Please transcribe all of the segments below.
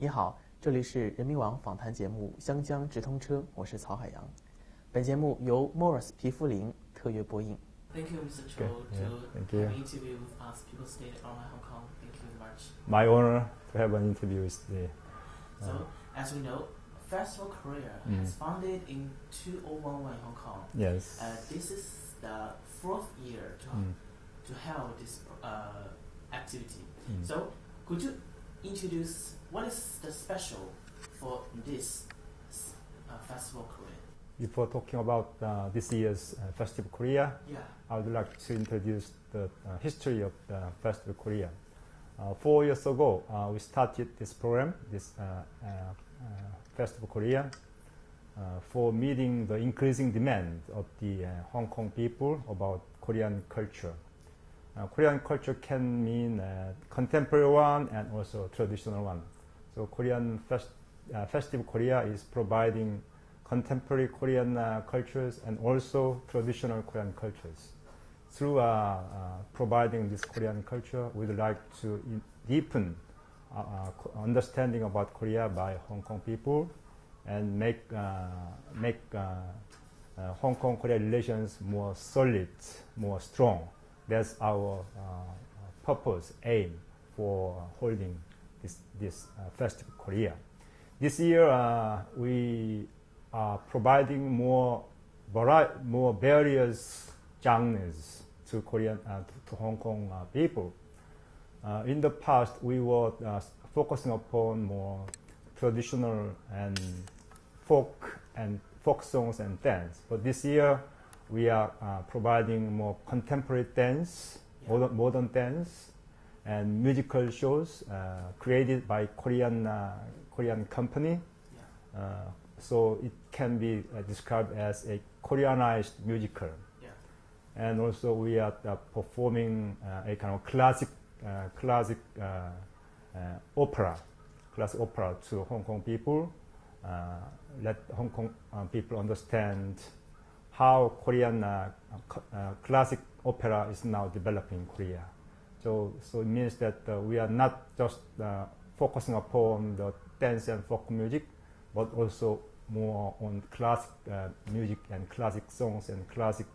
你好，这里是人民网访谈节目《湘江直通车》，我是曹海洋。本节目由 Morris 皮肤灵特约播映。Thank you, Mr. Cho, Thank to you. have an interview with us, People State Online Hong Kong. Thank you very much. My honor to have an interview today. So, as we know, Festival Korea has founded in 2011 in Hong Kong. Yes. This is the fourth year to hold this activity. So, could you introduce what is the special for this Festival Korea? Before talking about this year's Festival Korea, Yeah. I would like to introduce the history of the Festival Korea. 4 years ago, we started this program, this Festival Korea, for meeting the increasing demand of the Hong Kong people about Korean culture. Korean culture can mean contemporary one and also traditional one. So Korean Festival Korea is providing contemporary Korean cultures and also traditional Korean cultures. Through providing this Korean culture, we'd like to deepen understanding about Korea by Hong Kong people and make Hong Kong-Korea relations more solid, more strong. That's our purpose, aim for holding this Festival Korea. This year, we are providing more various genres to to Hong Kong people. In the past, we were focusing upon more traditional and folk songs and dance. But this year, we are providing more contemporary dance, modern dance, and musical shows created by Korean company. So it can be described as a Koreanized musical. Yeah. And also we are performing a kind of classic opera to Hong Kong people. Let Hong Kong people understand how Korean classic opera is now developing in Korea. So it means that we are not just focusing upon the dance and folk music, but also more on classic music and classic songs and classic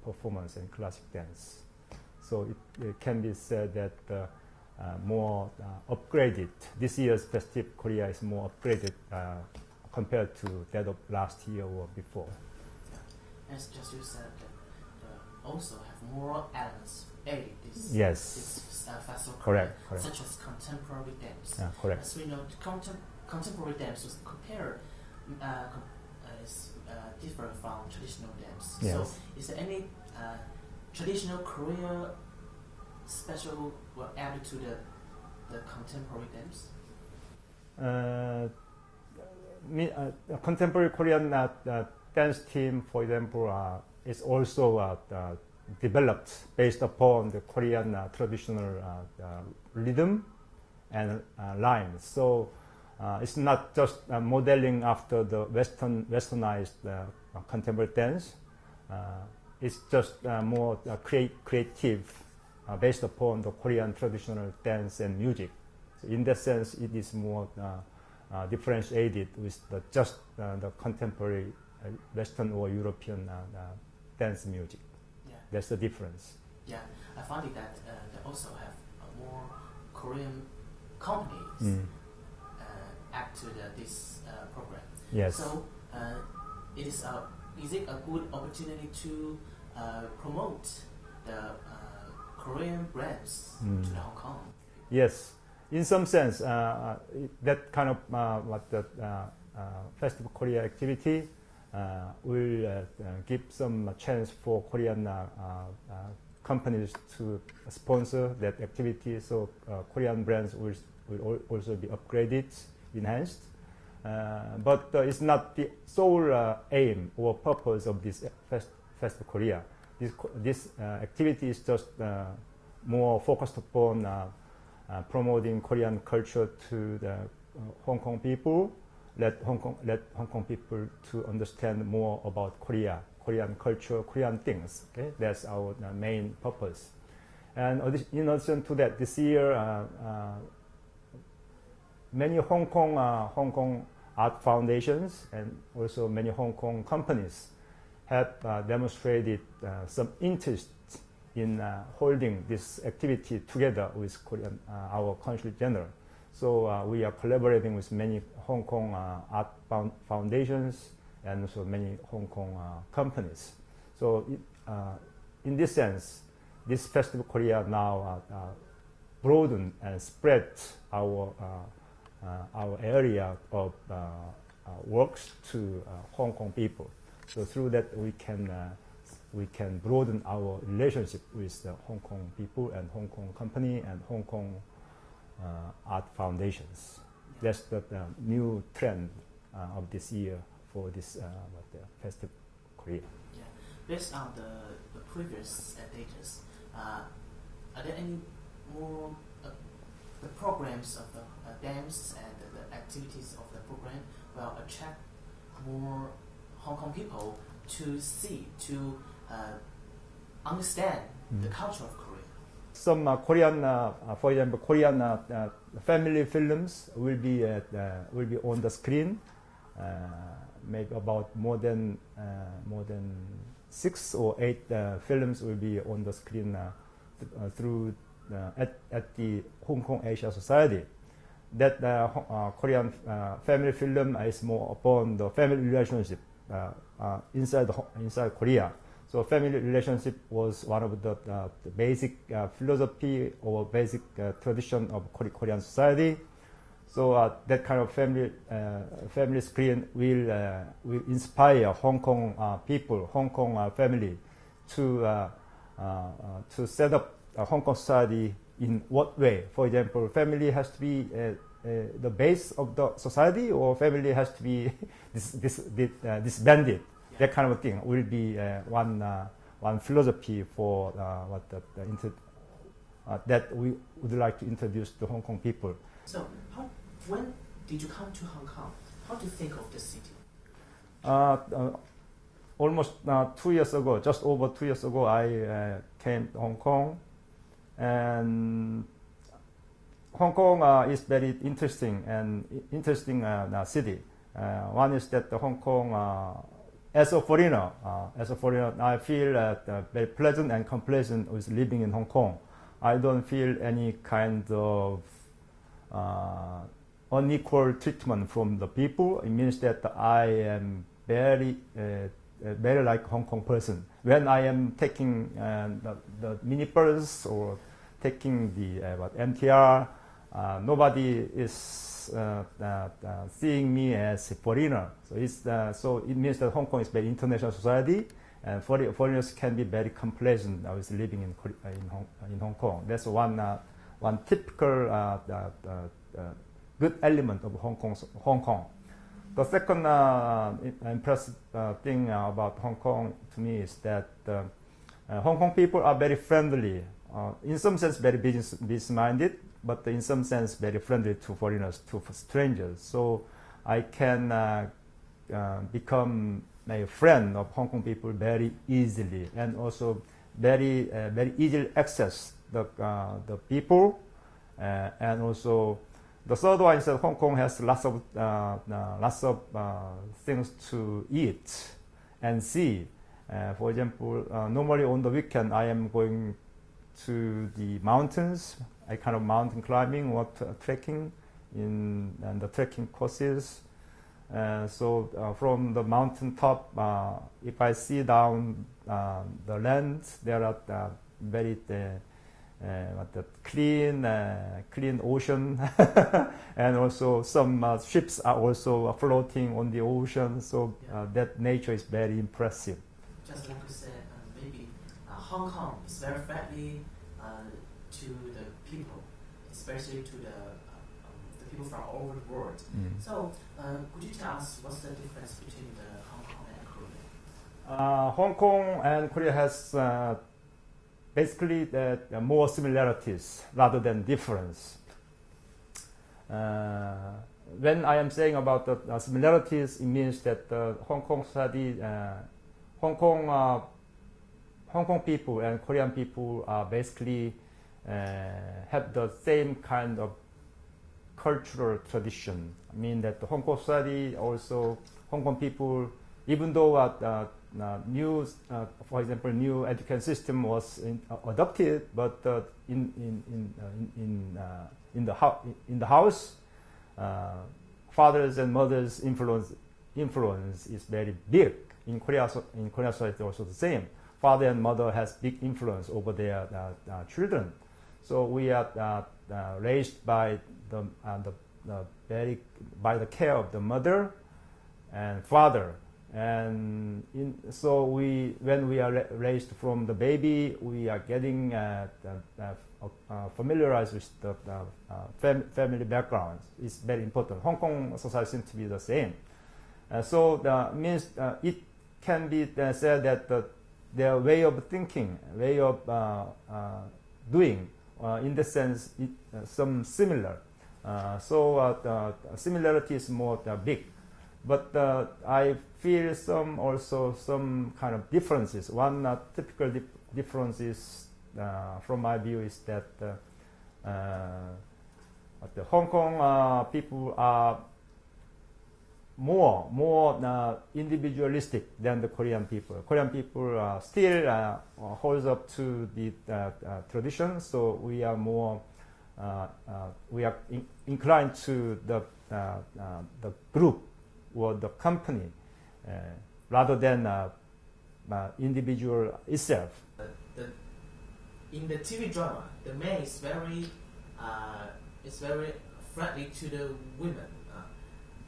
performance and classic dance. So it can be said that more upgraded. This year's Festive Korea is more upgraded compared to that of last year or before. As just you said, also have more elements aid this festival, correct. Such as contemporary dance. Yeah, correct. As we know, contemporary dance was different from traditional dance. Yes. So, is there any traditional Korea special were added to the contemporary dance? Contemporary Korean dance team, for example, is also developed based upon the Korean traditional rhythm and lines. So it's not just modeling after the westernized contemporary dance. It's just more creative based upon the Korean traditional dance and music. So in that sense, it is more differentiated with the contemporary Western or European dance music. Yeah. That's the difference. Yeah, I found it that they also have more Korean companies add to this program. Yes. So is it a good opportunity to promote the Korean brands to the Hong Kong? Yes, in some sense, that kind of what the Festival Korea activity will give some chance for Korean companies to sponsor that activity. So Korean brands will also be upgraded, enhanced. But it's not the sole aim or purpose of this Festival Korea. This activity is just more focused upon promoting Korean culture to the Hong Kong people. Let Hong Kong people to understand more about Korean culture, Korean things. Okay, that's our main purpose. And in addition to that, this year many Hong Kong art foundations and also many Hong Kong companies have demonstrated some interest in holding this activity together with Korean, our Consul General. So we are collaborating with many Hong Kong art foundations and also many Hong Kong companies. So in this sense, this Festival Korea now broaden and spread our area of works to Hong Kong people. So through that we can broaden our relationship with the Hong Kong people and Hong Kong company and Hong Kong art foundations. That's the new trend of this year for this Festival Korea. Yeah. Based on the previous data, are there any more the programs of the dance and the activities of the program will attract more Hong Kong people to see, to understand the culture of Korea? Some Korean, for example, Korean family films will be on the screen. Maybe about more than 6 or 8 films will be on the screen through at the Hong Kong Asia Society. That Korean family film is more upon the family relationship inside Korea. So family relationship was one of the basic philosophy or basic tradition of Korean society. So that kind of family screen will inspire Hong Kong people, Hong Kong family to set up a Hong Kong society in what way? For example, family has to be the base of the society, or family has to be disbanded. Yeah. That kind of thing will be one philosophy for that we would like to introduce to Hong Kong people. So, when did you come to Hong Kong? How do you think of the city? Almost 2 years ago, just over 2 years ago, I came to Hong Kong. And Hong Kong is very interesting city. One is that Hong Kong, as a foreigner, I feel very pleasant and complacent with living in Hong Kong. I don't feel any kind of unequal treatment from the people. It means that I am very like Hong Kong person. When I am taking the minibus or taking the MTR, nobody is seeing me as a foreigner. So so it means that Hong Kong is a very international society, and foreigners can be very complacent with living in Hong Kong. That's one typical good element of Hong Kong. The second impressive thing about Hong Kong to me is that Hong Kong people are very friendly. In some sense, very business-minded, but in some sense, very friendly to foreigners, to strangers. So I can become a friend of Hong Kong people very easily, and also very easily access the people, and also the third one is that Hong Kong has lots of things to eat and see. For example, normally on the weekend I am going to the mountains, a kind of mountain climbing or trekking and the trekking courses. So from the mountain top, if I see down the land, there are very clean ocean, and also some ships are also floating on the ocean. So that nature is very impressive. Just like you said, maybe Hong Kong is very friendly to the people, especially to the people from all over the world. So, could you tell us what's the difference between the Hong Kong and Korea? Hong Kong and Korea has basically more similarities rather than difference. When I am saying about the similarities, it means that Hong Kong society, Hong Kong people and Korean people are basically have the same kind of cultural tradition. I mean that the Hong Kong society, also Hong Kong people, even though new, for example, new education system was adopted, but in the house, fathers and mothers' influence is very big. In Korea society also the same. Father and mother has big influence over their children. So we are raised by the care of the mother and father, and so when we are raised from the baby, we are getting familiarized with the family backgrounds. It's very important. Hong Kong society seems to be the same. So means it can be said that their way of thinking, way of doing, in the sense, some similar. So similarity is more big, but I feel some kind of differences. One typical difference is, from my view, is that the Hong Kong people are more individualistic than the Korean people. Korean people still holds up to the tradition, so we are more inclined to the group or the company rather than individual itself. In the TV drama, the man is very friendly to the women.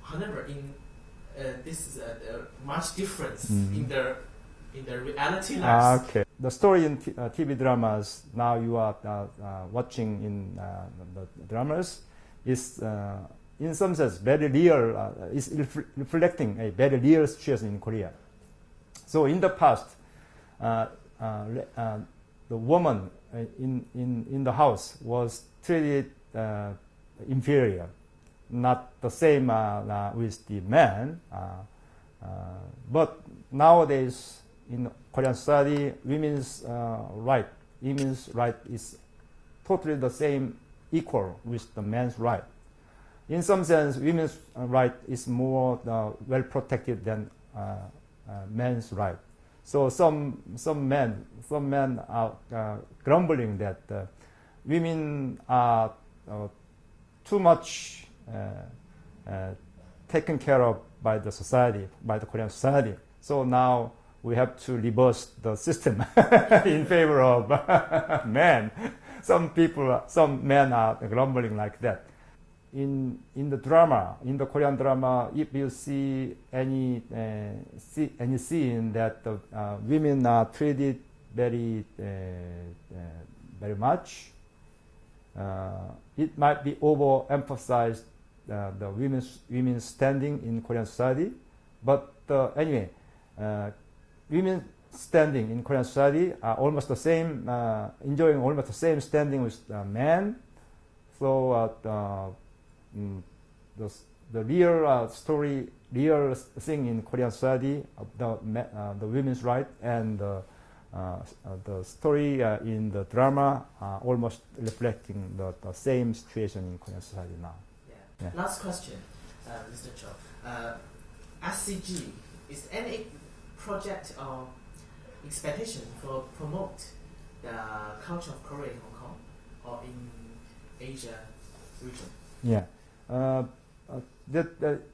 However, this is much difference in the reality life. Okay. The story in TV dramas now you are watching in the dramas is in some sense very real. Is reflecting a very real situation in Korea. So in the past, the woman in the house was treated inferior. Not the same with the man, but nowadays in Korean society, women's right is totally the same, equal with the man's right. In some sense, women's right is more well protected than men's right. So some men are grumbling that women are too much taken care of by the society, by the Korean society. So now we have to reverse the system in favor of men. Some men are grumbling like that. In the drama, in the Korean drama, if you see any scene that women are treated very much, it might be overemphasized. The women's standing in Korean society, but anyway, women's standing in Korean society are almost the same, enjoying almost the same standing with men. So the real story, real thing in Korean society, the women's right and the story in the drama are almost reflecting the same situation in Korean society now. Yeah. Last question, Mr. Cho. SCG, is any project or expectation for promote the culture of Korea in Hong Kong or in Asia region? Yeah.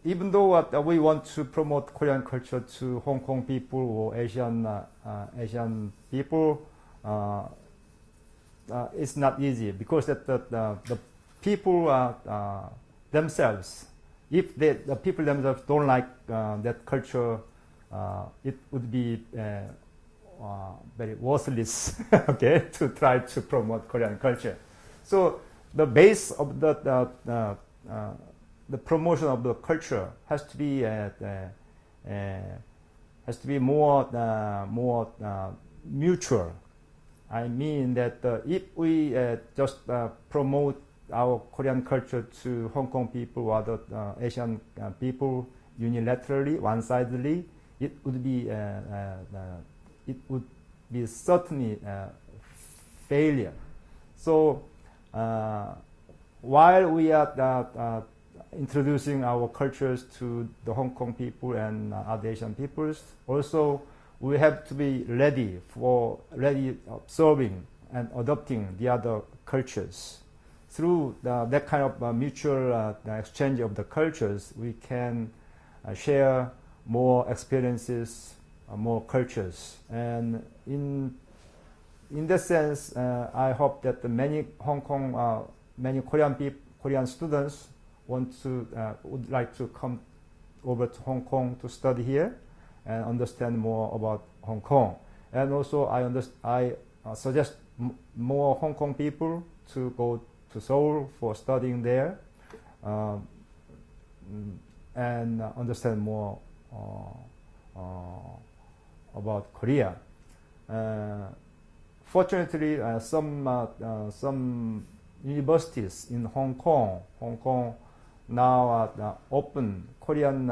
Even though we want to promote Korean culture to Hong Kong people or Asian people, it's not easy because the people themselves, if the people themselves don't like that culture, it would be very worthless, okay, to try to promote Korean culture. So the base of the promotion of the culture has to be more mutual. I mean that if we just promote our Korean culture to Hong Kong people or other Asian people unilaterally, one-sidedly, it would be certainly failure. So while we are introducing our cultures to the Hong Kong people and other Asian peoples, also we have to be ready observing and adopting the other cultures. Through that kind of mutual exchange of the cultures, we can share more experiences, more cultures. And in that sense, I hope that many many Korean students would like to come over to Hong Kong to study here and understand more about Hong Kong. And also, I suggest more Hong Kong people to go to Seoul for studying there and understand more about Korea. Fortunately, some universities in Hong Kong now open Korean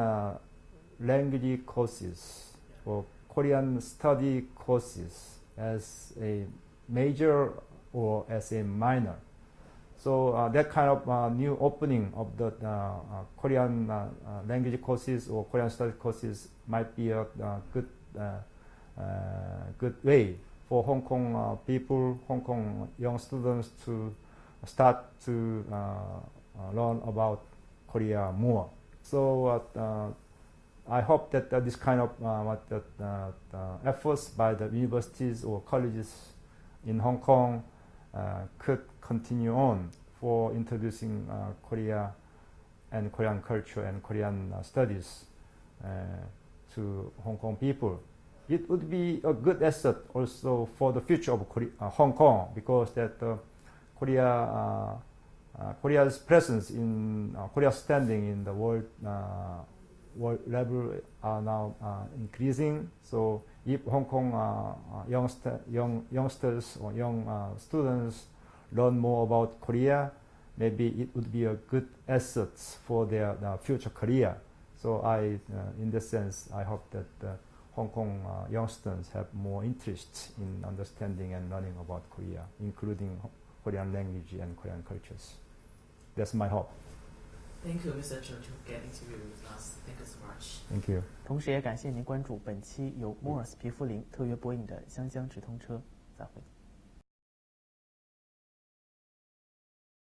language courses or Korean study courses as a major or as a minor. So that kind of new opening of the Korean language courses or Korean study courses might be a good way for Hong Kong people, Hong Kong young students to start to learn about Korea more. So I hope that this kind of efforts by the universities or colleges in Hong Kong could continue on for introducing Korea and Korean culture and Korean studies to Hong Kong people. It would be a good asset also for the future of Hong Kong, because that Korea's presence in Korea's standing in the world level are now increasing. So if Hong Kong youngsters or young students learn more about Korea, maybe it would be a good asset for their future career. So in this sense, I hope that Hong Kong youngsters have more interest in understanding and learning about Korea, including Korean language and Korean cultures. That's my hope. Thank you, Mr. Cho, to get interview with us. Thank you so much. Thank you. 同时也感谢您关注本期由摩尔斯皮肤林特约播映的湘江直通车。再会。